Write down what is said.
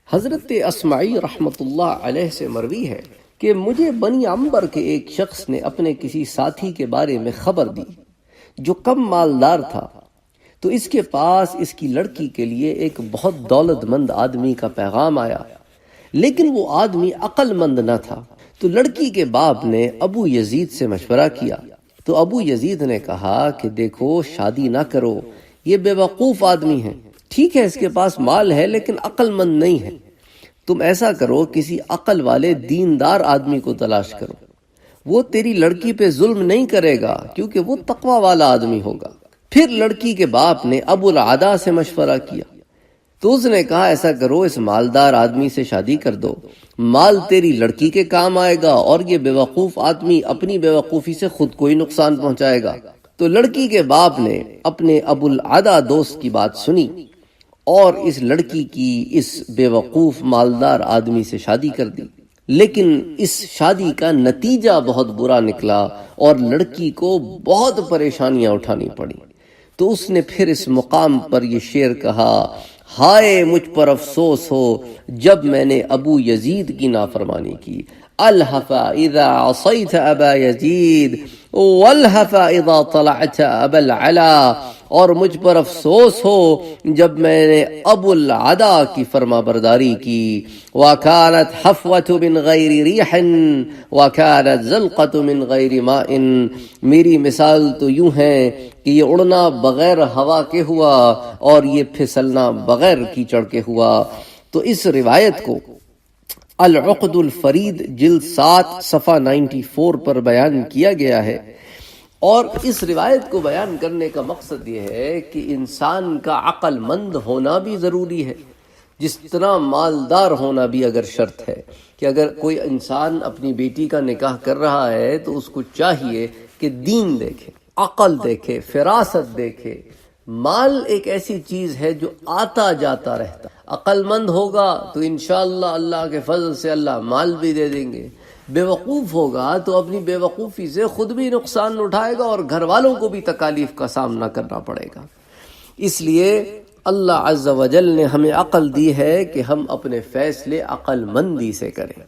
حضرت اسماعی رحمۃ اللہ علیہ سے مروی ہے کہ مجھے بنی عنبر کے ایک شخص نے اپنے کسی ساتھی کے بارے میں خبر دی جو کم مالدار تھا، تو اس کے پاس اس کی لڑکی کے لیے ایک بہت دولت مند آدمی کا پیغام آیا، لیکن وہ آدمی عقل مند نہ تھا۔ تو لڑکی کے باپ نے ابو یزید سے مشورہ کیا، تو ابو یزید نے کہا کہ دیکھو، شادی نہ کرو، یہ بے وقوف آدمی ہے، ٹھیک ہے اس کے پاس مال ہے لیکن عقل مند نہیں ہے، تم ایسا کرو کسی عقل والے دیندار آدمی کو تلاش کرو، وہ تیری لڑکی پہ ظلم نہیں کرے گا کیونکہ وہ تقوی والا آدمی ہوگا۔ پھر لڑکی کے باپ نے ابو العدا سے مشورہ کیا، تو اس نے کہا ایسا کرو، اس مالدار آدمی سے شادی کر دو، مال تیری لڑکی کے کام آئے گا اور یہ بے وقوف آدمی اپنی بے وقوفی سے خود کو ہی نقصان پہنچائے گا۔ تو لڑکی کے باپ نے اپنے ابو العدا دوست کی بات سنی اور اس لڑکی کی اس بے وقوف مالدار آدمی سے شادی کر دی، لیکن اس شادی کا نتیجہ بہت برا نکلا اور لڑکی کو بہت پریشانیاں اٹھانی پڑی۔ تو اس نے پھر اس مقام پر یہ شعر کہا، ہائے مجھ پر افسوس ہو جب میں نے ابو یزید کی نافرمانی کی، الحف اذا عصیت ابا یزید والحف اذا طلعت ابا العلا، اور مجھ پر افسوس ہو جب میں نے ابو العدا کی فرما برداری کی، وَكَانَتْ حَفْوَةُ مِنْ غَيْرِ رِيحٍ وَكَانَتْ زَلْقَةُ مِنْ غَيْرِ مَاءٍ، میری مثال تو یوں ہے کہ یہ اڑنا بغیر ہوا کے ہوا اور یہ پھسلنا بغیر کیچڑ کے ہوا۔ تو اس روایت کو العقد الفرید جلد 7 صفحہ 94 پر بیان کیا گیا ہے، اور اس روایت کو بیان کرنے کا مقصد یہ ہے کہ انسان کا عقل مند ہونا بھی ضروری ہے، جس طرح مالدار ہونا بھی اگر شرط ہے کہ اگر کوئی انسان اپنی بیٹی کا نکاح کر رہا ہے تو اس کو چاہیے کہ دین دیکھے، عقل دیکھے، فراست دیکھے۔ مال ایک ایسی چیز ہے جو آتا جاتا رہتا، عقل مند ہوگا تو انشاءاللہ اللہ کے فضل سے اللہ مال بھی دے دیں گے، بے وقوف ہوگا تو اپنی بے وقوفی سے خود بھی نقصان اٹھائے گا اور گھر والوں کو بھی تکالیف کا سامنا کرنا پڑے گا۔ اس لیے اللہ عز و جل نے ہمیں عقل دی ہے کہ ہم اپنے فیصلے عقل مندی سے کریں۔